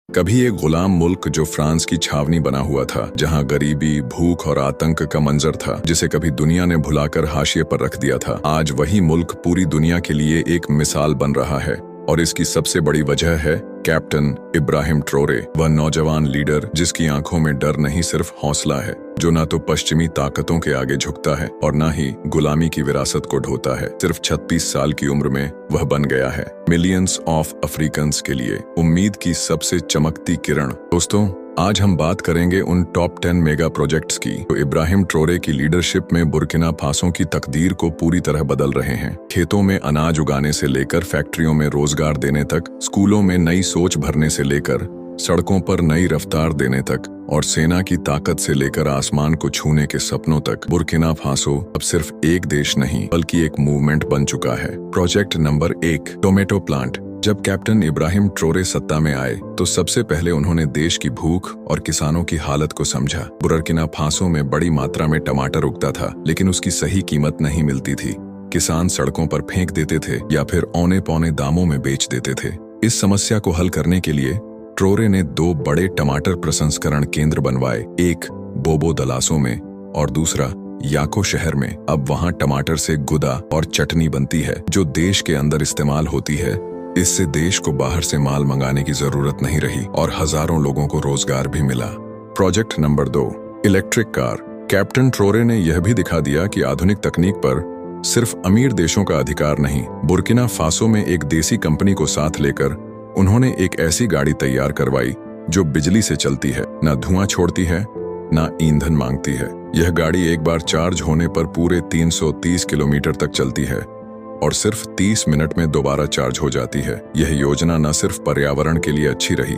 कभी एक गुलाम मुल्क जो फ्रांस की छावनी बना हुआ था, जहां गरीबी, भूख और आतंक का मंजर था, जिसे कभी दुनिया ने भुलाकर हाशिए पर रख दिया था। आज वही मुल्क पूरी दुनिया के लिए एक मिसाल बन रहा है और इसकी सबसे बड़ी वजह है कैप्टन इब्राहिम ट्रोरे, वह नौजवान लीडर जिसकी आंखों में डर नहीं सिर्फ हौसला है, जो ना तो पश्चिमी ताकतों के आगे झुकता है और ना ही गुलामी की विरासत को ढोता है। सिर्फ 36 साल की उम्र में वह बन गया है मिलियंस ऑफ अफ्रीकन्स के लिए उम्मीद की सबसे चमकती किरण। दोस्तों, आज हम बात करेंगे उन टॉप 10 मेगा प्रोजेक्ट्स की जो इब्राहिम ट्रोरे की लीडरशिप में बुर्किना फासो की तकदीर को पूरी तरह बदल रहे हैं। खेतों में अनाज उगाने से लेकर फैक्ट्रियों में रोजगार देने तक, स्कूलों में नई सोच भरने से लेकर सड़कों पर नई रफ्तार देने तक और सेना की ताकत से लेकर आसमान को छूने के सपनों तक, बुर्किना फासो अब सिर्फ एक देश नहीं बल्कि एक मूवमेंट बन चुका है। Project number 1, tomato plant. जब कैप्टन इब्राहिम ट्रोरे सत्ता में आए तो सबसे पहले उन्होंने देश की भूख और किसानों की हालत को समझा। बुर्किना फासो में बड़ी मात्रा में टमाटर उगता था, लेकिन उसकी सही कीमत नहीं मिलती थी। किसान सड़कों पर फेंक देते थे या फिर औने पौने दामों में बेच देते थे। इस समस्या को हल करने के लिए ट्रोरे ने 2 बड़े टमाटर प्रसंस्करण केंद्र बनवाए, एक बोबो दलासो में और दूसरा याको शहर में। अब वहां टमाटर से गुदा और चटनी बनती है जो देश के अंदर इस्तेमाल होती है। इससे देश को बाहर से माल मंगाने की जरूरत नहीं रही और हजारों लोगों को रोजगार भी मिला। Project number 2, electric car. Captain Traoré ने यह भी दिखा दिया कि आधुनिक तकनीक पर सिर्फ अमीर देशों का अधिकार नहीं। बुर्किना फासो में एक देसी कंपनी को साथ लेकर उन्होंने एक ऐसी गाड़ी तैयार करवाई जो बिजली से चलती है, ना धुआं छोड़ती है, ना ईंधन मांगती है। यह गाड़ी एक बार चार्ज होने पर पूरे 330 किलोमीटर तक चलती है और सिर्फ 30 मिनट में दोबारा चार्ज हो जाती है। यह योजना न सिर्फ पर्यावरण के लिए अच्छी रही,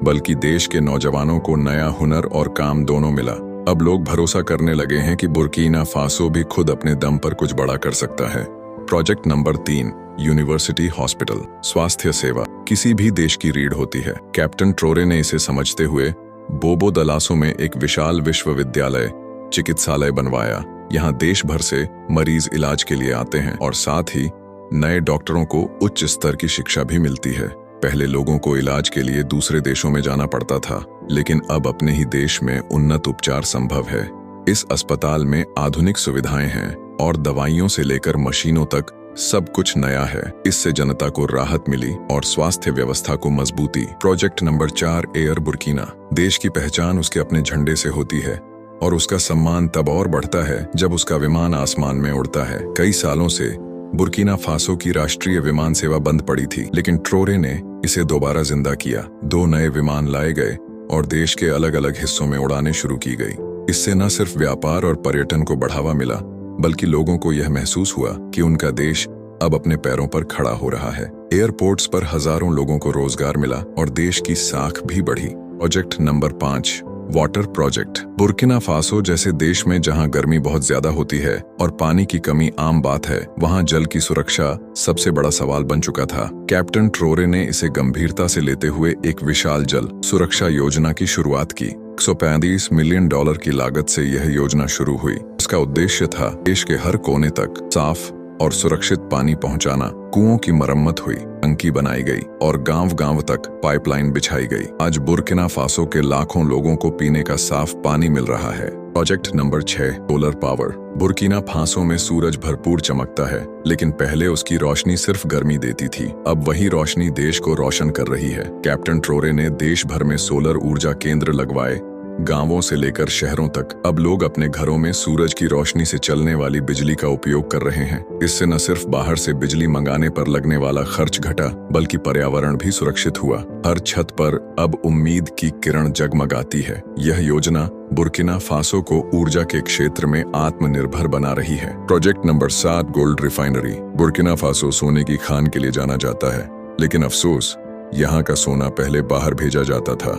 बल्कि देश के नौजवानों को नया हुनर और काम दोनों मिला। अब लोग भरोसा करने लगे हैं कि बुर्किना फासो भी खुद अपने दम पर कुछ बड़ा कर सकता है। Project number 3, university hospital. स्वास्थ्य सेवा किसी भी देश की रीढ़ होती है। कैप्टन ट्रोरे ने इसे समझते हुए बोबो दलासो में एक विशाल विश्वविद्यालय चिकित्सालय बनवाया। यहाँ देश भर से मरीज इलाज के लिए आते हैं और साथ ही नए डॉक्टरों को उच्च स्तर की शिक्षा भी मिलती है। पहले लोगों को इलाज के लिए दूसरे देशों में जाना पड़ता था, लेकिन अब अपने ही देश में उन्नत उपचार संभव है। इस अस्पताल में आधुनिक सुविधाएं हैं और दवाइयों से लेकर मशीनों तक सब कुछ नया है। इससे जनता को राहत मिली और स्वास्थ्य व्यवस्था को मजबूती। Project number 4, air Burkina. देश की पहचान उसके अपने झंडे से होती है और उसका सम्मान तब और बढ़ता है जब उसका विमान आसमान में उड़ता है। कई सालों से बुर्किना फासो की राष्ट्रीय विमान सेवा बंद पड़ी थी, लेकिन ट्रोरे ने इसे दोबारा जिंदा किया। 2 नए विमान लाए गए और देश के अलग अलग हिस्सों में उड़ानें शुरू की गई। इससे न सिर्फ व्यापार और पर्यटन को बढ़ावा मिला, बल्कि लोगों को यह महसूस हुआ कि उनका देश अब अपने पैरों पर खड़ा हो रहा है। एयरपोर्ट्स पर हजारों लोगों को रोजगार मिला और देश की साख भी बढ़ी। Project number 5, water project. Burkina Faso जैसे देश में जहां गर्मी बहुत ज्यादा होती है और पानी की कमी आम बात है, वहां जल की सुरक्षा सबसे बड़ा सवाल बन चुका था। कैप्टन ट्रोरे ने इसे गंभीरता से लेते हुए एक विशाल जल सुरक्षा योजना की शुरुआत की। $135 मिलियन की लागत से यह योजना शुरू हुई। इसका उद्देश्य था देश के हर कोने तक साफ और सुरक्षित पानी पहुंचाना। कुओं की मरम्मत हुई, टंकी बनाई गई और गांव-गांव तक पाइपलाइन बिछाई गई। आज बुर्किना फासो के लाखों लोगों को पीने का साफ पानी मिल रहा है। Project number 6, solar power. Burkina Faso में सूरज भरपूर चमकता है, लेकिन पहले उसकी रोशनी सिर्फ गर्मी देती थी। अब वही रोशनी देश को रोशन कर रही है। कैप्टन ट्रोरे ने देश भर में सोलर ऊर्जा केंद्र लगवाए, गांवों से लेकर शहरों तक। अब लोग अपने घरों में सूरज की रोशनी से चलने वाली बिजली का उपयोग कर रहे हैं। इससे न सिर्फ बाहर से बिजली मंगाने पर लगने वाला खर्च घटा, बल्कि पर्यावरण भी सुरक्षित हुआ। हर छत पर अब उम्मीद की किरण जगमगाती है। यह योजना बुर्किना फासो को ऊर्जा के क्षेत्र में आत्मनिर्भर बना रही है। Project number 7, gold refinery. Burkina Faso सोने की खान के लिए जाना जाता है, लेकिन अफसोस यहाँ का सोना पहले बाहर भेजा जाता था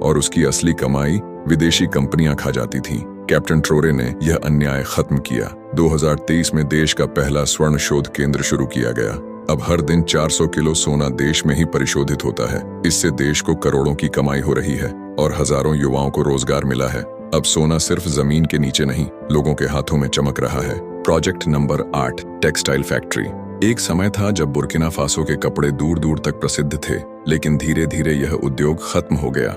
और उसकी असली कमाई विदेशी कंपनियां खा जाती थीं। कैप्टन ट्रोरे ने यह अन्याय खत्म किया। 2023 में देश का पहला स्वर्ण शोध केंद्र शुरू किया गया। अब हर दिन 400 किलो सोना देश में ही परिशोधित होता है। इससे देश को करोड़ों की कमाई हो रही है और हजारों युवाओं को रोजगार मिला है। अब सोना सिर्फ जमीन के नीचे नहीं, लोगों के हाथों में चमक रहा है। Project number 8, textile factory. एक समय था जब बुर्किना फासो के कपड़े दूर दूर तक प्रसिद्ध थे, लेकिन धीरे धीरे यह उद्योग खत्म हो गया।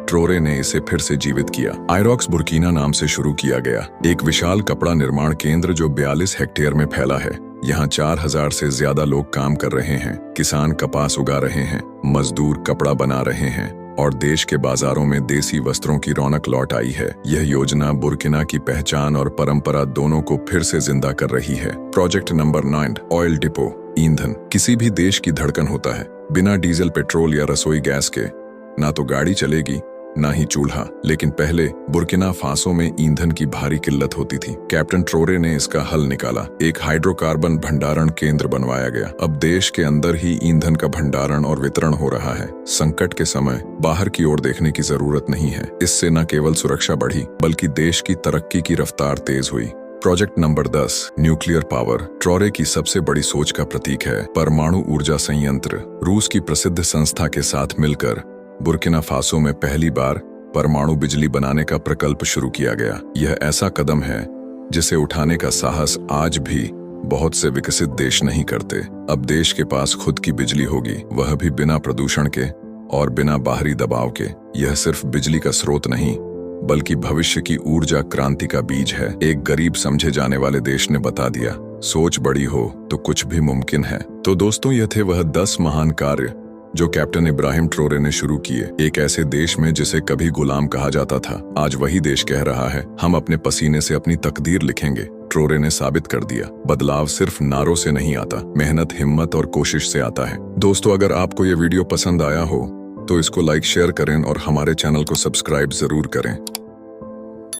ट्रोरे ने इसे फिर से जीवित किया। आयरॉक्स बुर्किना नाम से शुरू किया गया, एक विशाल कपड़ा निर्माण केंद्र जो 42 हेक्टेयर में फैला है। यहाँ 4000 से ज्यादा लोग काम कर रहे हैं। किसान कपास उगा रहे हैं, मजदूर कपड़ा बना रहे हैं और देश के बाजारों में देसी वस्त्रों की रौनक लौट आई है। यह योजना बुर्किना की पहचान और परंपरा दोनों को फिर से जिंदा कर रही है। Project number 9, oil depot. ईंधन किसी भी देश की धड़कन होता है। बिना डीजल, पेट्रोल या रसोई गैस के ना तो गाड़ी चलेगी, ना ही चूल्हा। लेकिन पहले बुर्किना फासो में ईंधन की भारी किल्लत होती थी। कैप्टन ट्रोरे ने इसका हल निकाला। एक हाइड्रोकार्बन भंडारण केंद्र बनवाया गया। अब देश के अंदर ही ईंधन का भंडारण और वितरण हो रहा है। संकट के समय बाहर की ओर देखने की जरूरत नहीं है। इससे न केवल सुरक्षा बढ़ी, बल्कि देश की तरक्की की रफ्तार तेज हुई। Project number 10, nuclear power. Traoré की सबसे बड़ी सोच का प्रतीक है परमाणु ऊर्जा संयंत्र। रूस की प्रसिद्ध संस्था के साथ मिलकर बुर्किना फासो में पहली बार परमाणु बिजली बनाने का प्रकल्प शुरू किया गया। यह ऐसा कदम है जिसे उठाने का साहस आज भी बहुत से विकसित देश नहीं करते। अब देश के पास खुद की बिजली होगी, वह भी बिना प्रदूषण के और बिना बाहरी दबाव के। यह सिर्फ बिजली का स्रोत नहीं, बल्कि भविष्य की ऊर्जा क्रांति का बीज है। एक गरीब समझे जाने वाले देश ने बता दिया, सोच बड़ी हो तो कुछ भी मुमकिन है। तो दोस्तों, यह थे वह 10 महान कार्य जो कैप्टन इब्राहिम ट्रोरे ने शुरू किए। एक ऐसे देश में जिसे कभी गुलाम कहा जाता था, आज वही देश कह रहा है, हम अपने पसीने से अपनी तकदीर लिखेंगे। ट्रोरे ने साबित कर दिया, बदलाव सिर्फ नारों से नहीं आता, मेहनत, हिम्मत और कोशिश से आता है। दोस्तों, अगर आपको ये वीडियो पसंद आया हो तो इसको लाइक, शेयर करें और हमारे चैनल को सब्सक्राइब जरूर करें।